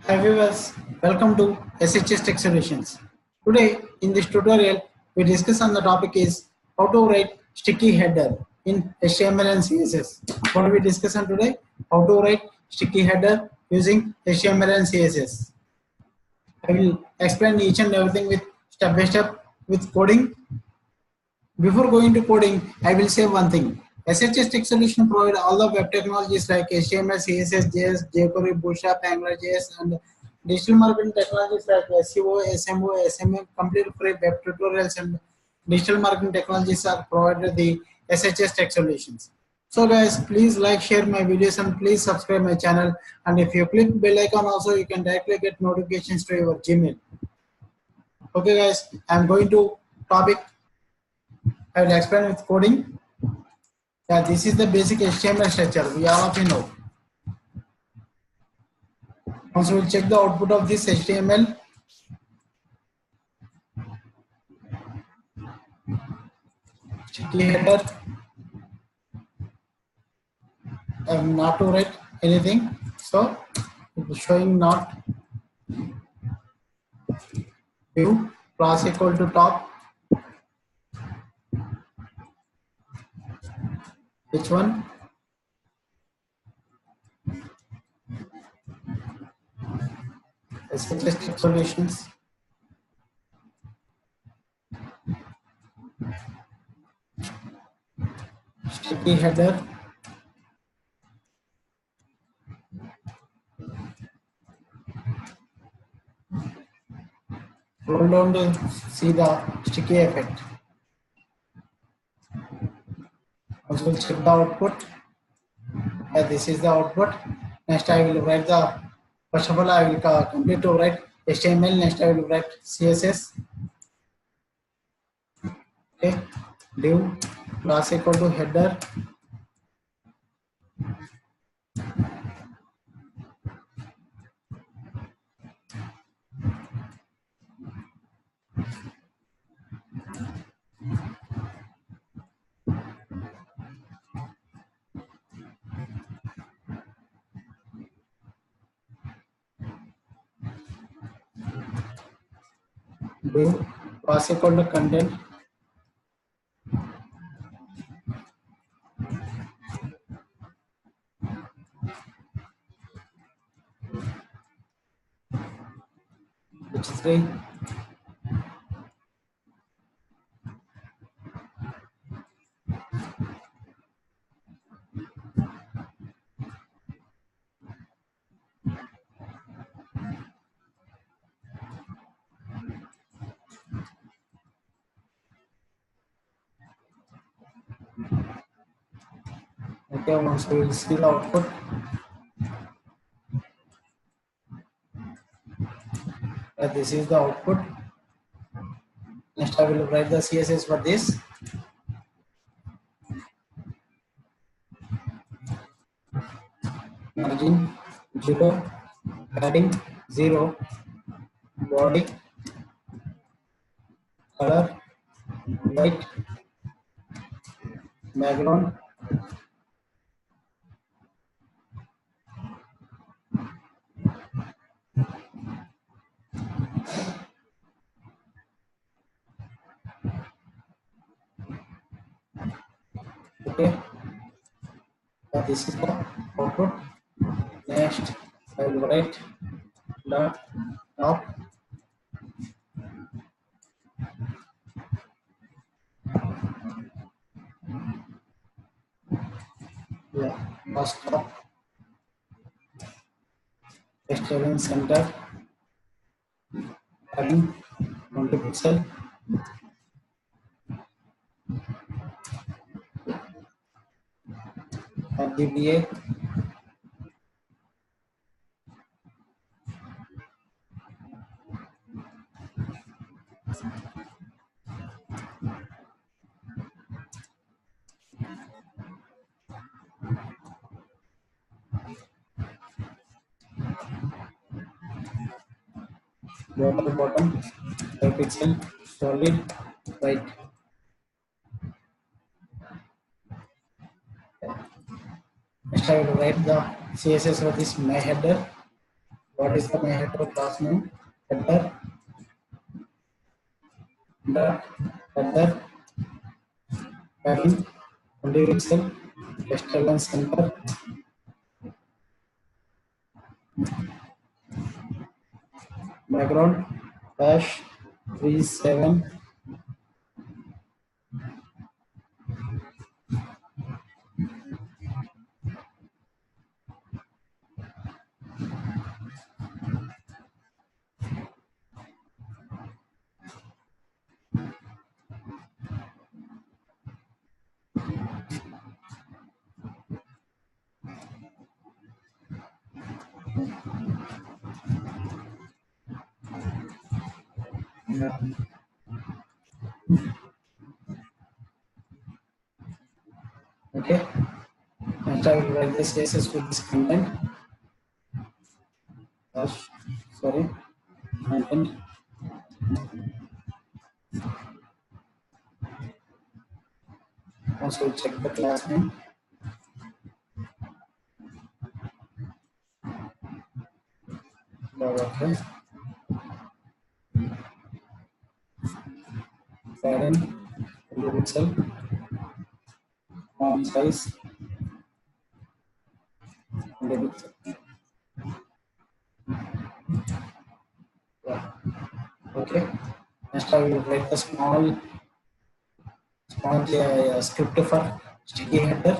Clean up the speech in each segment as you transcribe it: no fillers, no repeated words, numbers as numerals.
Hi viewers, welcome to SHS Tech Solutions. Today in this tutorial we discuss on the topic is how to write sticky header in HTML and CSS. What we discuss on today? How to write sticky header using HTML and CSS. I will explain each and everything with step by step with coding. Before going to coding, I will say one thing. SHS Tech Solution provide all the web technologies like HTML, CSS, JS, jQuery, Bootstrap, AngularJS, and digital marketing technologies like SEO, SMO, SMM, complete free web tutorials and digital marketing technologies are provided the SHS Tech Solutions. So guys, please like, share my videos and please subscribe my channel. And if you click bell icon also, you can directly get notifications to your Gmail. Okay guys, I am going to topic. I will explain with coding. Yeah, this is the basic HTML structure. We all of you know. Also, we'll check the output of this HTML. Sticky header. I'm not to write anything, so it is showing not view class equal to top. Which one? SHS solutions. Sticky header. Scroll down to see the sticky effect. Also, we'll check the output. This is the output. Next, I will write the. First of all, I will complete to write HTML. Next, I will write CSS. Okay, div class equal to header. Div class equal to content. H3. Okay, once we will see the output. This is the output. Next, I will write the CSS for this. Margin 0, padding 0, body color white, background okay. This is the output. Next, I will write the top. Yeah, first top. Text element center. Having 20 pixel. RGBA. Bottom 5 pixel solid white. Next I will write the CSS for this my header. What is the my header class name? Header dot header padding 20 pixel external center background hash 37. Yeah. Okay. Next I will write this cases with this content. Hash, sorry, content. Also check the class name. Okay. Padding 20 pixel. Font size 20 pixel. Yeah. Okay. Next I will write the small script for sticky header.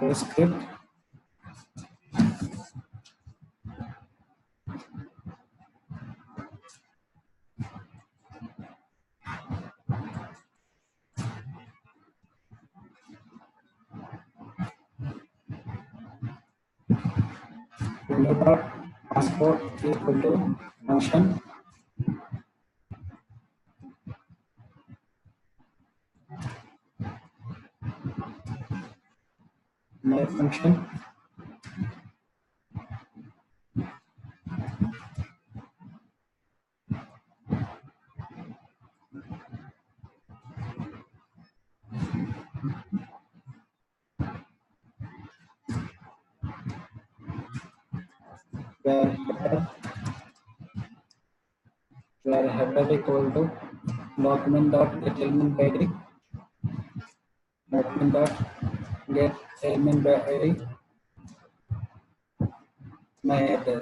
The script window dot passport equal to function my function where header equal to document dot get element by id document dot get element by id my header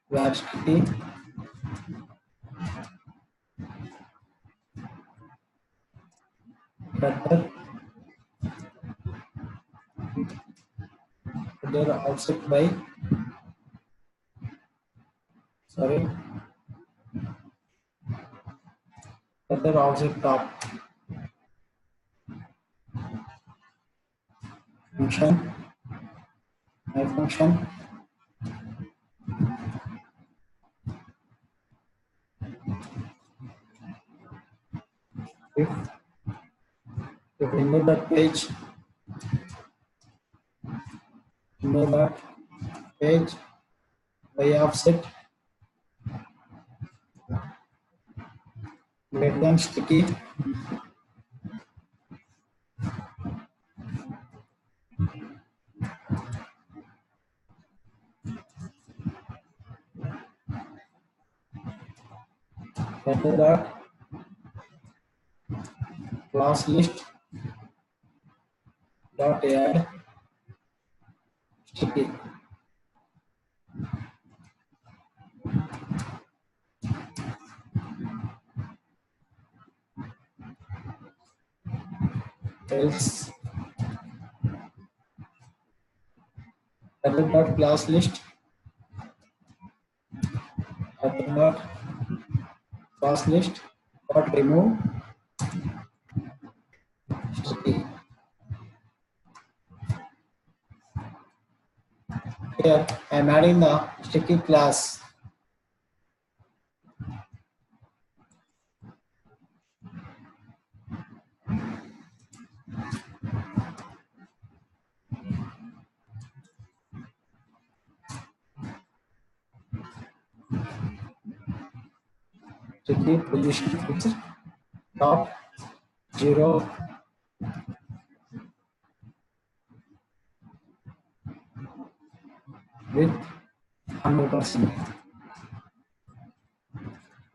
where sticky header header offset by sorry header offset top function my function if window dot page window dot page by offset greater than sticky header dot class list dot add sticky else header dot class list header dot class list dot remove sticky. Here I am adding the sticky class sticky position fixed top 0 with 100%.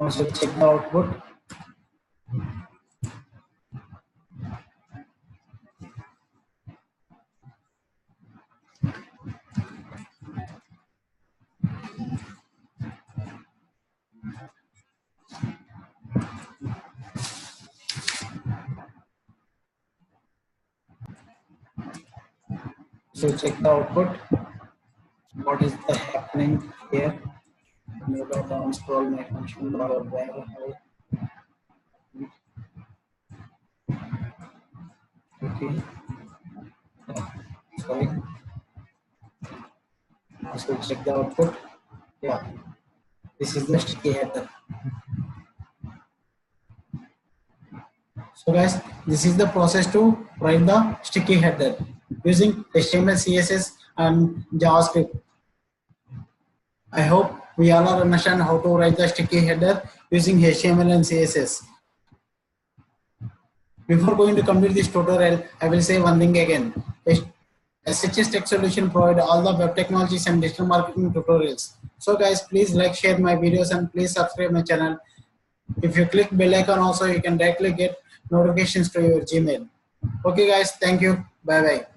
Also check the output. So check the output. What is the happening here? Maybe I down scroll my function or where okay. Sorry. So check the output. Yeah, this is the sticky header. So guys, this is the process to write the sticky header using HTML, CSS and JavaScript. I hope we all understand how to write the sticky header using HTML and CSS. Before going to complete this tutorial, I will say one thing again. SHS Tech Solution provide all the web technologies and digital marketing tutorials. So guys, please like, share my videos and please subscribe my channel. If you click bell icon also, you can directly get notifications to your Gmail. Okay guys, thank you. Bye bye.